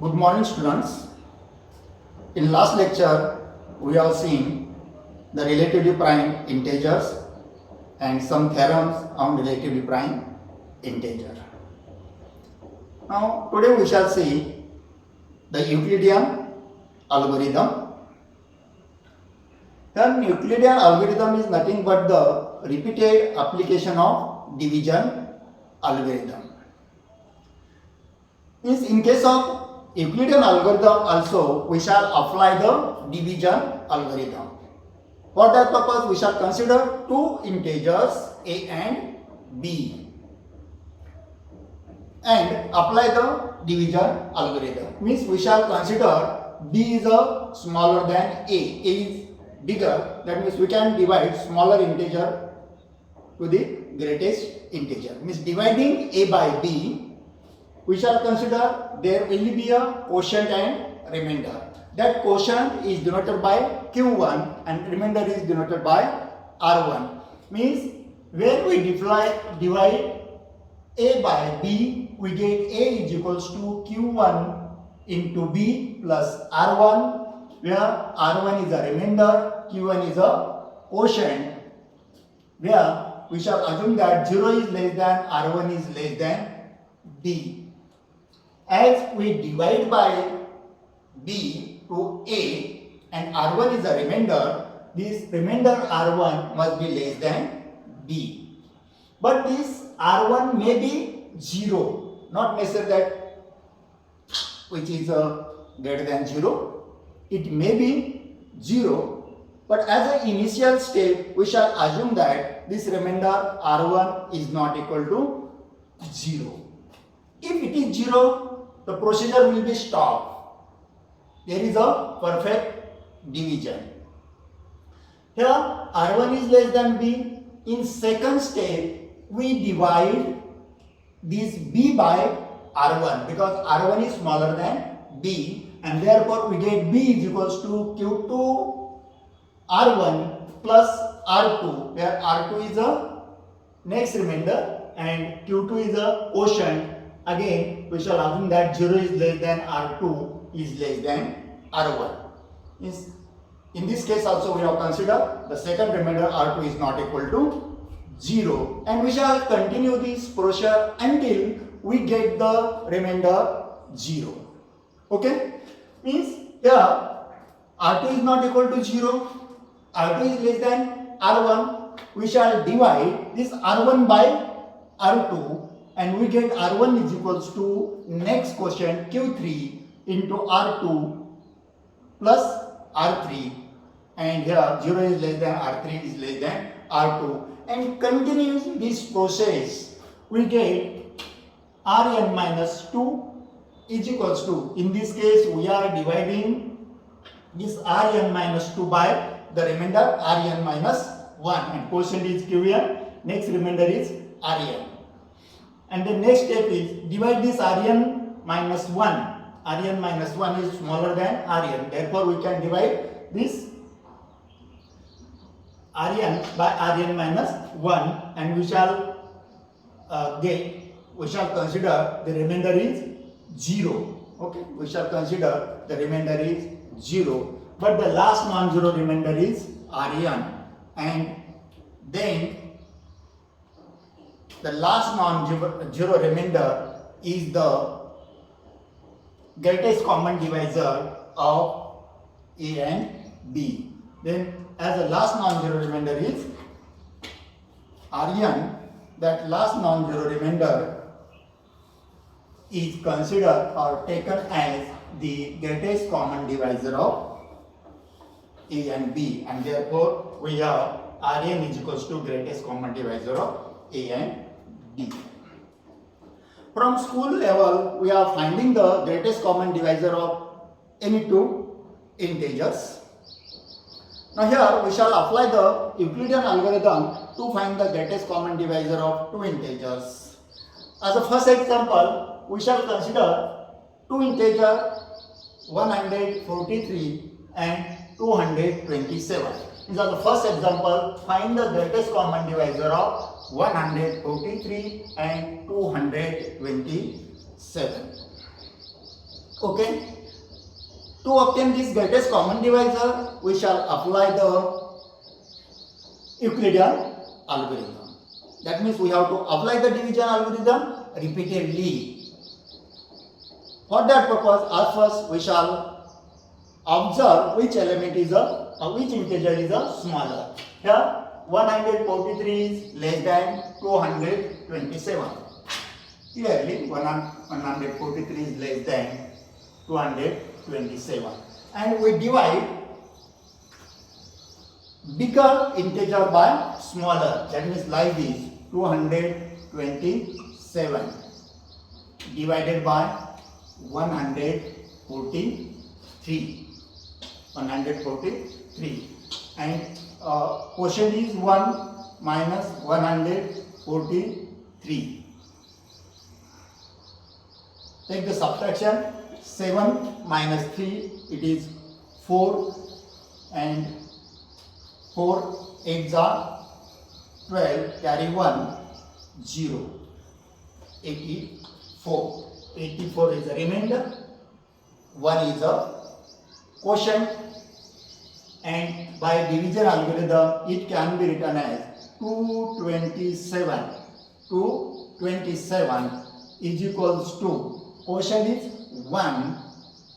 Good morning, students. In last lecture, we have seen the relatively prime integers and some theorems on relatively prime integer. Now, today we shall see the Euclidean algorithm. Then Euclidean algorithm is nothing but the repeated application of division algorithm. Means in case of Euclidean algorithm also we shall apply the division algorithm. For that purpose we shall consider two integers a and b and apply the division algorithm. Means we shall consider b is a smaller than a is bigger, that means we can divide smaller integer to the greatest integer. Means dividing a by b, we shall consider there will be a quotient and remainder. That quotient is denoted by q1 and remainder is denoted by r1. Means when we divide a by b, we get a is equals to q1 into b plus r1, where r1 is a remainder, q1 is a quotient, where we shall assume that 0 is less than r1 is less than b. As we divide by b to a and r1 is a remainder, this remainder r1 must be less than b. But this r1 may be 0, not necessarily that which is greater than 0. It may be 0, but as an initial step we shall assume that this remainder r1 is not equal to 0. If it is 0, the procedure will be stopped. There is a perfect division. Here r1 is less than b. In second step we divide this b by r1 because r1 is smaller than b, and therefore we get b is equals to q2 r1 plus r2, where r2 is a next remainder and q2 is a quotient. Again we shall assume that 0 is less than r2 is less than r1. In this case also we have considered the second remainder r2 is not equal to 0, and we shall continue this procedure until we get the remainder 0. Okay? Means here r2 is not equal to 0, r2 is less than r1. We shall divide this r1 by r2 and we get r1 is equals to next quotient q3 into r2 plus r3, and here 0 is less than r3 is less than r2, and continues this process we get rn minus 2 is equals to, in this case we are dividing this rn minus 2 by the remainder rn minus 1, and quotient is qn, next remainder is rn. And the next step is divide this rn minus 1. Rn minus 1 is smaller than rn. Therefore, we can divide this rn by rn minus 1, and we shall consider the remainder is 0. Okay, we shall consider the remainder is 0. But the last non-zero remainder is rn, and then the last non-zero remainder is the greatest common divisor of a and b. Then as the last non-zero remainder is rn, that last non-zero remainder is considered or taken as the greatest common divisor of a and b, and therefore we have rn is equals to greatest common divisor of a and b. From school level, we are finding the greatest common divisor of any two integers. Now here we shall apply the Euclidean algorithm to find the greatest common divisor of two integers. As a first example, we shall consider two integers 143 and 227. This is the first example. Find the greatest common divisor of 143 and 227. Okay. To obtain this greatest common divisor, we shall apply the Euclidean algorithm. That means we have to apply the division algorithm repeatedly. For that purpose, at first we shall observe which element is which integer is smaller. Here 143 is less than 227. Clearly 143 is less than 227. And we divide bigger integer by smaller. That means like this, 227 divided by 143. And quotient is 1 minus 143. Take the subtraction. 7 minus 3, it is 4, and 4 8s are 12, carry 1 0. 84. 84 is a remainder, 1 is a quotient, and by division algorithm it can be written as 227. 227 is equals to, quotient is 1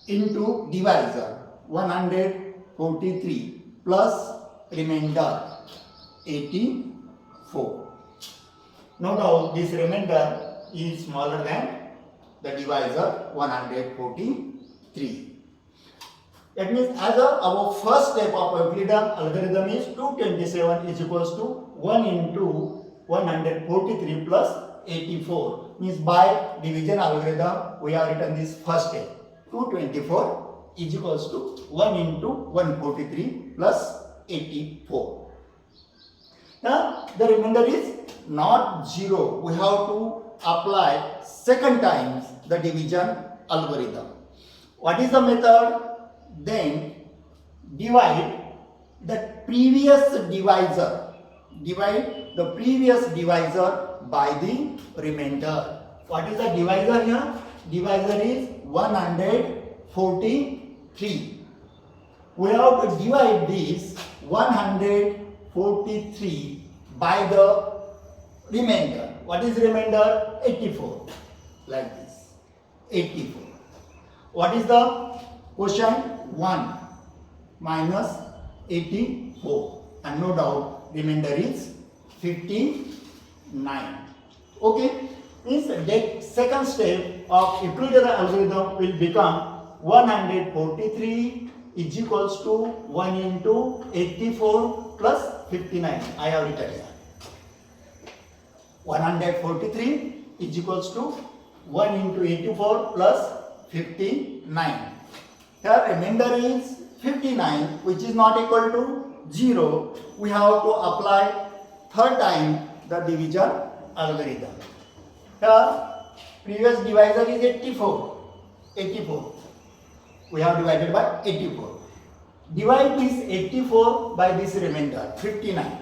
into divisor 143 plus remainder 84. No doubt this remainder is smaller than the divisor 143. That means as our first step of Euclidean algorithm is 227 is equals to 1 into 143 plus 84. Means by division algorithm we have written this first step. 224 is equals to 1 into 143 plus 84. Now the remainder is not 0. We have to apply second times the division algorithm. What is the method? Then divide the previous divisor. Divide the previous divisor by the remainder. What is the divisor here? Divisor is 143. We have to divide this 143 by the remainder. What is remainder? 84. Like this. 84. What is the quotient? 1 minus 84. And no doubt remainder is 59. Okay. Means the second step of Euclidean algorithm will become 143 is equals to 1 into 84 plus 59. I have written here. 143 is equals to 1 into 84 plus 59. Here remainder is 59, which is not equal to 0. We have to apply third time the division algorithm. Here previous divisor is 84. 84. We have divided by 84. Divide this 84 by this remainder 59.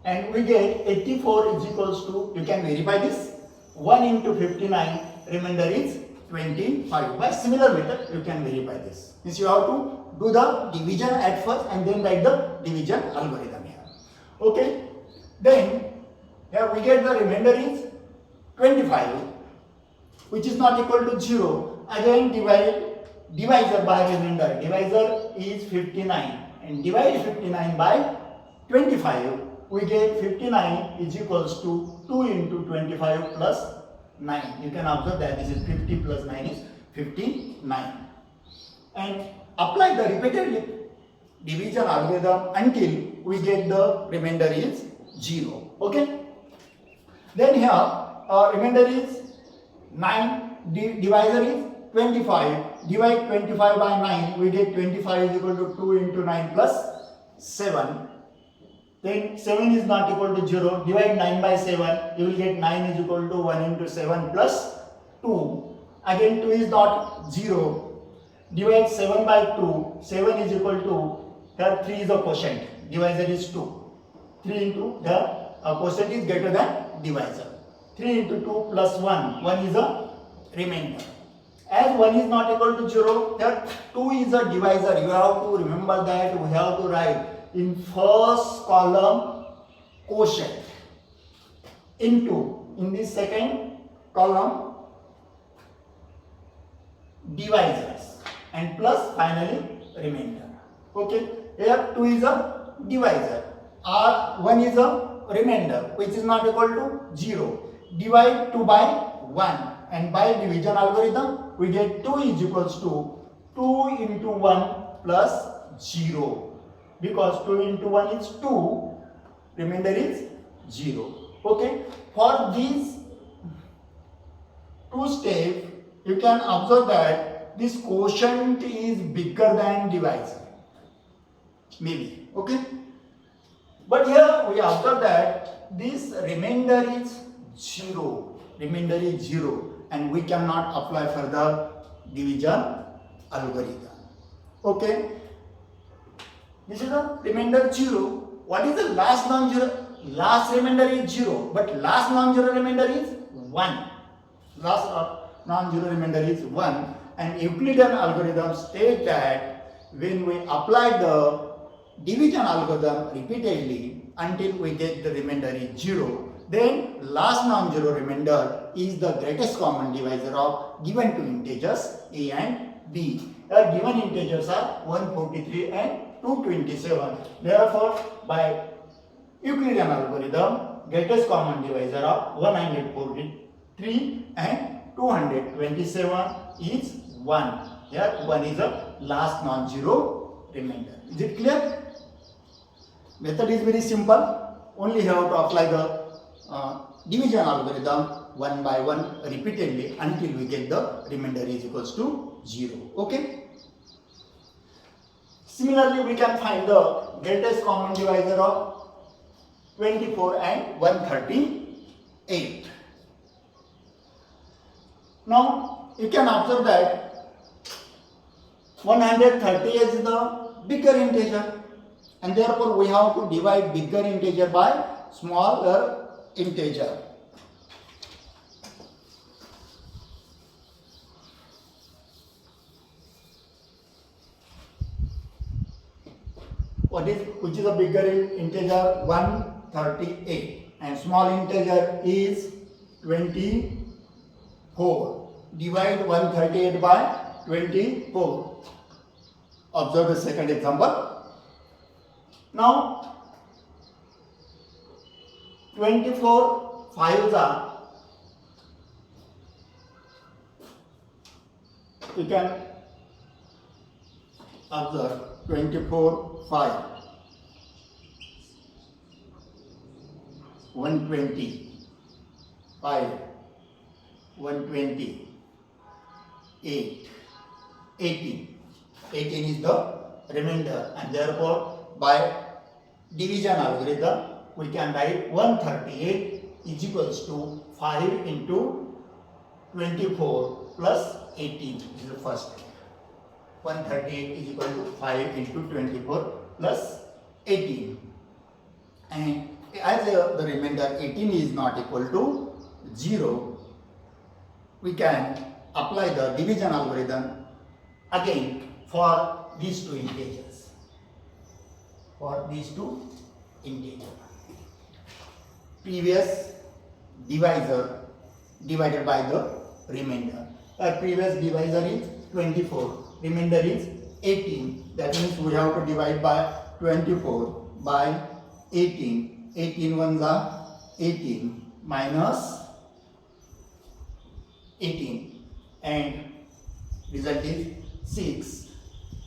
And we get 84 is equals to, you can verify this, 1 into 59, remainder is 25. By similar method you can verify this. Means you have to do the division at first and then write the division algorithm here. Okay. Then here we get the remainder is 25, which is not equal to 0. Again divide divisor by remainder. Divisor is 59 and divide 59 by 25. We get 59 is equals to 2 into 25 plus 9. You can observe that this is 50 plus 9 is 59. And apply the repeated division algorithm until we get the remainder is 0. Okay. Then here remainder is 9, divisor is 25. Divide 25 by 9, we get 25 is equal to 2 into 9 plus 7. Then 7 is not equal to 0. Divide 9 by 7, you will get 9 is equal to 1 into 7 plus 2. Again 2 is not 0. Divide 7 by 2, 7 is equal to, here 3 is a quotient, divisor is 2. 3 into the quotient is greater than divisor. 3 into 2 plus 1, 1 is a remainder. As 1 is not equal to 0, that 2 is a divisor. You have to remember that we have to write in first column quotient into in this second column divisors and plus finally remainder. Okay, here 2 is a divisor, R1 is a remainder which is not equal to 0. Divide 2 by 1 and by division algorithm we get 2 is equals to 2 into 1 plus 0, because 2 into 1 is 2, remainder is 0. Okay, for these two steps you can observe that this quotient is bigger than divisor, maybe. Okay, but here we observe that this remainder is 0, and we cannot apply for the division algorithm. Okay, this is the remainder 0. What is the last non-zero? Last remainder is 0, but last non-zero remainder is 1. Last non-zero remainder is 1, and Euclidean algorithm state that when we apply the division algorithm repeatedly until we get the remainder is 0, then last non-zero remainder is the greatest common divisor of given two integers a and b. The given integers are 143 and 227. Therefore, by Euclidean algorithm, greatest common divisor of 143 and 227 is 1. Here 1 is a last non-zero remainder. Is it clear? Method is very simple. Only have to apply the division algorithm one by one repeatedly until we get the remainder is equals to 0. Okay. Similarly, we can find the greatest common divisor of 24 and 138. Now you can observe that 130 is the bigger integer, and therefore we have to divide bigger integer by smaller integer. Which is a bigger integer? 138, and small integer is 24. Divide 138 by 24. Observe the second example. Now 24 5s are, you can observe 24 5 120 5 120 8 18 is the remainder, and therefore by division algorithm we can write 138 is equals to 5 into 24 plus 18. This is the first step. 138 is equal to 5 into 24 plus 18, and as the remainder 18 is not equal to 0, we can apply the division algorithm again for these two integers. Previous divisor divided by the remainder. Previous divisor is 24, remainder is 18. That means we have to divide by 24 by 18. 18 ones are 18 minus 18, and result is 6.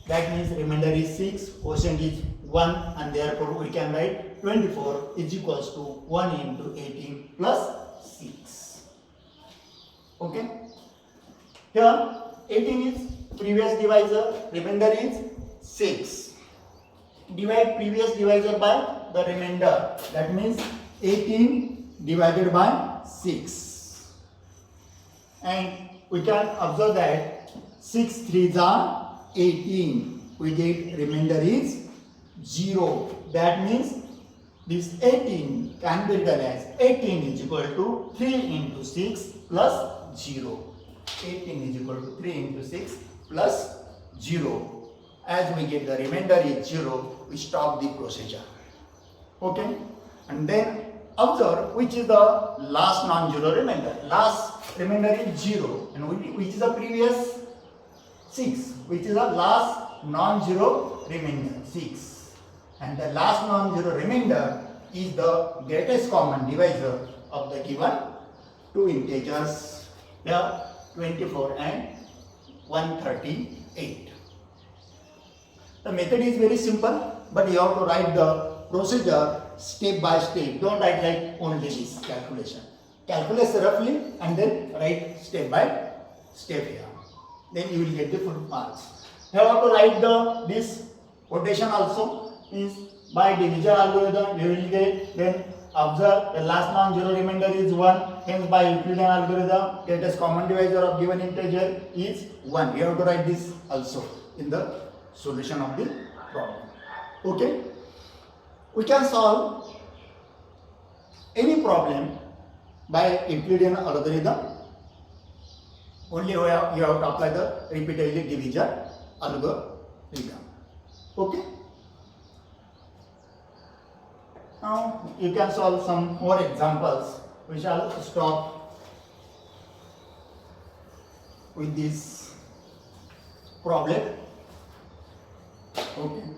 That means remainder is 6, quotient is 1, and therefore we can write 24 is equals to 1 into 18 plus 6. Okay. Here 18 is previous divisor, remainder is 6. Divide previous divisor by the remainder. That means 18 divided by 6. And we can observe that 6 3s are 18. We get remainder is 0. That means this 18 can be written as 18 is equal to 3 into 6 plus 0. 18 is equal to 3 into 6 plus 0. As we get the remainder is 0, we stop the procedure. Okay, and then observe which is the last non-zero remainder. Last remainder is 0, and which is the previous 6, which is the last non-zero remainder 6, and the last non-zero remainder is the greatest common divisor of the given two integers, here 24 and 138. The method is very simple, but you have to write the procedure step by step. Don't write like only this calculation. Calculate roughly and then write step by step here. Then you will get the full marks. You have to write this quotation also, means by division algorithm you will get, then observe the last non-zero remainder is 1, hence by Euclidean algorithm greatest common divisor of given integer is 1. You have to write this also in the solution of the problem. Okay, we can solve any problem by Euclidean algorithm. Only you have to apply the repeatedly division algorithm. Okay, now you can solve some more examples. We shall stop with this problem. Okay.